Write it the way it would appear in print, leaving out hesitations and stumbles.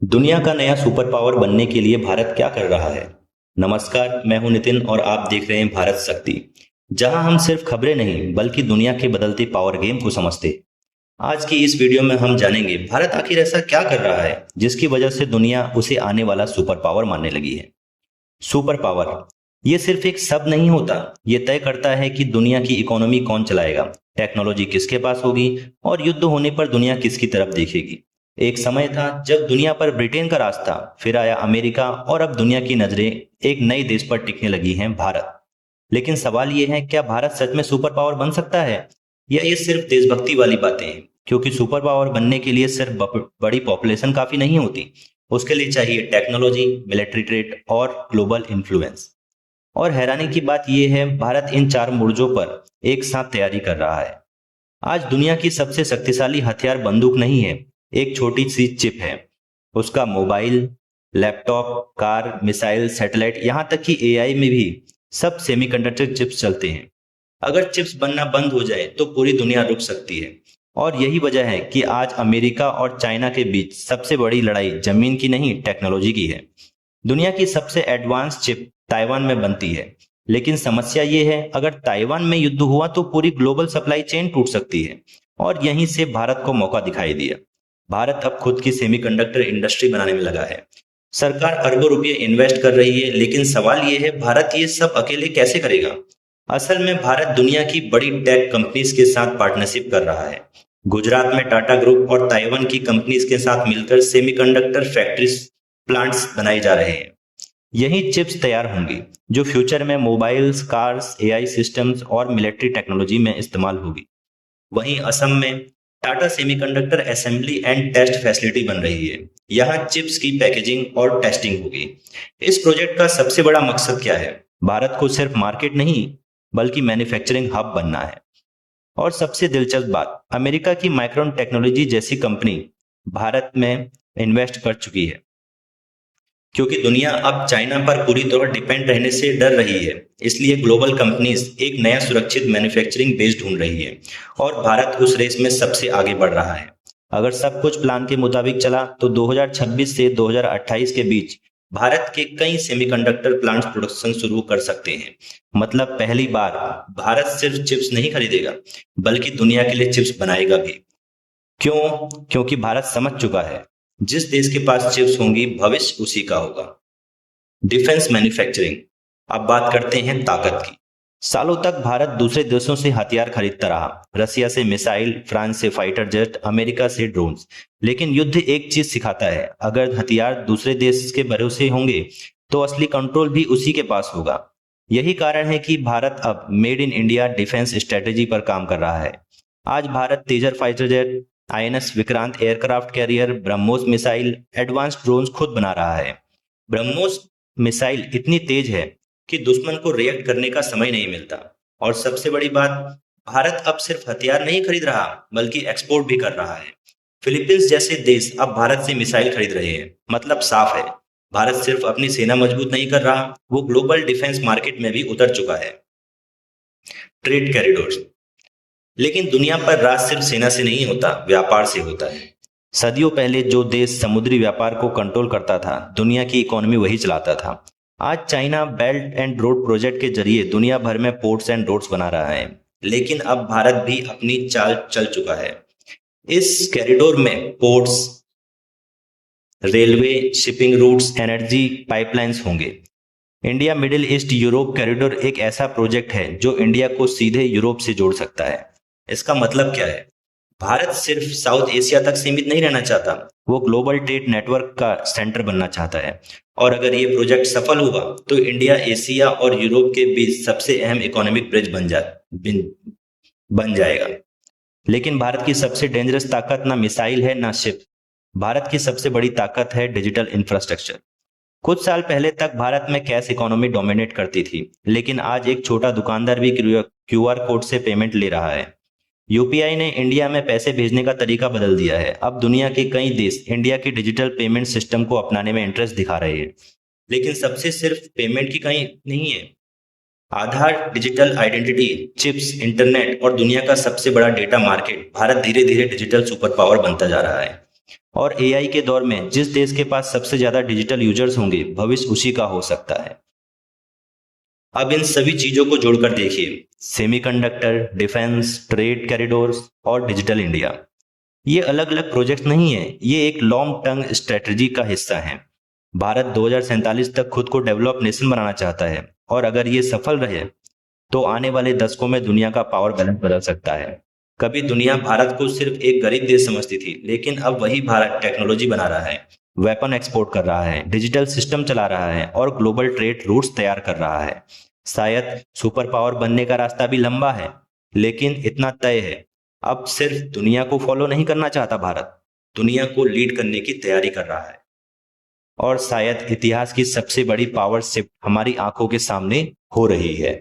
दुनिया का नया सुपर पावर बनने के लिए भारत क्या कर रहा है? नमस्कार, मैं हूं नितिन और आप देख रहे हैं भारत शक्ति, जहां हम सिर्फ खबरें नहीं बल्कि दुनिया के बदलते पावर गेम को समझते हैं। आज की इस वीडियो में हम जानेंगे भारत आखिर ऐसा क्या कर रहा है जिसकी वजह से दुनिया उसे आने वाला सुपर पावर मानने लगी है। सुपर पावर ये सिर्फ एक शब्द नहीं होता, ये तय करता है कि दुनिया की इकोनॉमी कौन चलाएगा, टेक्नोलॉजी किसके पास होगी और युद्ध होने पर दुनिया किसकी तरफ देखेगी। एक समय था जब दुनिया पर ब्रिटेन का राज था, फिर आया अमेरिका और अब दुनिया की नजरें एक नए देश पर टिकने लगी हैं, भारत। लेकिन सवाल ये है, क्या भारत सच में सुपर पावर बन सकता है या ये सिर्फ देशभक्ति वाली बातें हैं? क्योंकि सुपर पावर बनने के लिए सिर्फ बड़ी पॉपुलेशन काफी नहीं होती, उसके लिए चाहिए टेक्नोलॉजी, मिलिट्री ट्रेड और ग्लोबल इन्फ्लुएंस। और हैरानी की बात यह है, भारत इन चार मोर्चों पर एक साथ तैयारी कर रहा है। आज दुनिया की सबसे शक्तिशाली हथियार बंदूक नहीं है, एक छोटी सी चिप है। उसका mobile, laptop, car, missile, satellite, यहाँ तक कि एआई में भी सब सेमीकंडक्टर चिप्स चलते हैं। अगर चिप्स बनना बंद हो जाए तो पूरी दुनिया रुक सकती है। और यही वजह है कि आज अमेरिका और चाइना के बीच सबसे बड़ी लड़ाई जमीन की नहीं, टेक्नोलॉजी की है। दुनिया की सबसे एडवांस चिप ताइवान में बनती है। लेकिन समस्या ये है, अगर ताइवान में युद्ध हुआ तो पूरी ग्लोबल सप्लाई चेन टूट सकती है। और यहीं से भारत को मौका दिखाई दिया। भारत अब खुद की सेमीकंडक्टर इंडस्ट्री बनाने में लगा है। सरकार अरबों रुपए इन्वेस्ट कर रही है, लेकिन सवाल ये है, भारत ये सब अकेले कैसे करेगा? असल में भारत दुनिया की बड़ी टेक कंपनीज के साथ पार्टनरशिप कर रहा है। गुजरात में टाटा ग्रुप और ताइवान की कंपनीज के साथ मिलकर सेमीकंडक्टर फैक्ट्रीज, प्लांट्स बनाए जा रहे हैं। यही चिप्स तैयार होंगी जो फ्यूचर में मोबाइल्स, कार्स, एआई सिस्टम्स और मिलिट्री टेक्नोलॉजी में इस्तेमाल होगी। वहीं असम में Tata semiconductor assembly and test facility बन रही है। यहाँ चिप्स की पैकेजिंग और टेस्टिंग होगी। इस प्रोजेक्ट का सबसे बड़ा मकसद क्या है? भारत को सिर्फ मार्केट नहीं बल्कि मैन्युफैक्चरिंग हब बनना है। और सबसे दिलचस्प बात, अमेरिका की माइक्रोन टेक्नोलॉजी जैसी कंपनी भारत में इन्वेस्ट कर चुकी है, क्योंकि दुनिया अब चाइना पर पूरी तरह डिपेंड रहने से डर रही है। इसलिए ग्लोबल कंपनीज एक नया सुरक्षित मैन्युफैक्चरिंग बेस ढूंढ रही है और भारत उस रेस में सबसे आगे बढ़ रहा है। अगर सब कुछ प्लान के मुताबिक चला तो 2026 से 2028 के बीच भारत के कई सेमीकंडक्टर प्लांट्स प्रोडक्शन शुरू कर सकते हैं। मतलब पहली बार भारत सिर्फ चिप्स नहीं खरीदेगा बल्कि दुनिया के लिए चिप्स बनाएगा भी। क्यों? क्योंकि भारत समझ चुका है, जिस देश के पास चिप्स होंगी भविष्य उसी का होगा। Defence manufacturing. अब बात करते हैं ताकत की। सालों तक भारत दूसरे देशों से हथियार खरीदता रहा, रसिया से मिसाइल, फ्रांस से फाइटर जेट, अमेरिका से ड्रोन्स। लेकिन युद्ध एक चीज सिखाता है, अगर हथियार दूसरे देश के भरोसे होंगे तो असली कंट्रोल भी उसी के पास होगा। यही कारण है कि भारत अब made in India defence strategy पर काम कर रहा है। आज Bharat Tejas fighter jet, INS Vikrant aircraft carrier, BrahMos missile, advance drones खुद बना रहा है। ब्रह्मोस मिसाइल इतनी तेज है कि दुश्मन को रिएक्ट करने का समय नहीं मिलता। और सबसे बड़ी बात, भारत अब सिर्फ हथियार नहीं खरीद रहा बल्कि एक्सपोर्ट भी कर रहा है। फिलीपींस जैसे देश अब भारत से मिसाइल खरीद रहे हैं। मतलब साफ है, भारत सिर्फ अपनी सेना मजबूत नहीं कर रहा, वो ग्लोबल डिफेंस मार्केट में भी उतर चुका है। Trade corridor. लेकिन दुनिया पर राज सिर्फ सेना से नहीं होता, व्यापार से होता है। सदियों पहले जो देश समुद्री व्यापार को कंट्रोल करता था, दुनिया की इकोनॉमी वही चलाता था। आज China belt and road project के जरिए दुनिया भर में पोर्ट्स एंड रोड्स बना रहा है। लेकिन अब भारत भी अपनी चाल चल चुका है। इस कॉरिडोर में ports, railway, shipping routes, energy pipelines होंगे। India Middle East Europe corridor एक ऐसा प्रोजेक्ट है जो इंडिया को सीधे यूरोप से जोड़ सकता है। इसका मतलब क्या है? भारत सिर्फ साउथ एशिया तक सीमित नहीं रहना चाहता, वो ग्लोबल ट्रेड नेटवर्क का सेंटर बनना चाहता है। और अगर ये प्रोजेक्ट सफल हुआ तो इंडिया एशिया और यूरोप के बीच सबसे अहम इकोनॉमिक ब्रिज बन जाएगा। लेकिन भारत की सबसे डेंजरस ताकत ना मिसाइल है ना शिप। भारत की सबसे बड़ी ताकत है डिजिटल इंफ्रास्ट्रक्चर। कुछ साल पहले तक भारत में कैश इकोनॉमी डोमिनेट करती थी, लेकिन आज एक छोटा दुकानदार भी क्यूआर कोड से पेमेंट ले रहा है। यूपीआई ने इंडिया में पैसे भेजने का तरीका बदल दिया है। अब दुनिया के कई देश इंडिया की डिजिटल पेमेंट सिस्टम को अपनाने में इंटरेस्ट दिखा रहे हैं। लेकिन सबसे सिर्फ पेमेंट की कहीं नहीं है। आधार, डिजिटल आइडेंटिटी, चिप्स, इंटरनेट और दुनिया का सबसे बड़ा डेटा मार्केट, भारत धीरे धीरे डिजिटल सुपर पावर बनता जा रहा है। और एआई के दौर में जिस देश के पास सबसे ज्यादा डिजिटल यूजर्स होंगे, भविष्य उसी का हो सकता है। अब इन सभी चीजों को जोड़कर देखिए, सेमीकंडक्टर, डिफेंस, ट्रेड कॉरिडोर्स और डिजिटल इंडिया, ये अलग अलग प्रोजेक्ट नहीं है, ये एक लॉन्ग टर्म स्ट्रेटजी का हिस्सा है। भारत 2047 तक खुद को डेवलप नेशन बनाना चाहता है, और अगर ये सफल रहे तो आने वाले दशकों में दुनिया का पावर बैलेंस बदल सकता है। कभी दुनिया भारत को सिर्फ एक गरीब देश समझती थी, लेकिन अब वही भारत टेक्नोलॉजी बना रहा है, वेपन एक्सपोर्ट कर रहा है, डिजिटल सिस्टम चला रहा है और ग्लोबल ट्रेड रूट्स तैयार कर रहा है। शायद सुपर पावर बनने का रास्ता भी लंबा है, लेकिन इतना तय है, अब सिर्फ दुनिया को फॉलो नहीं करना चाहता भारत, दुनिया को लीड करने की तैयारी कर रहा है। और शायद इतिहास की सबसे बड़ी पावर शिफ्ट हमारी आंखों के सामने हो रही है।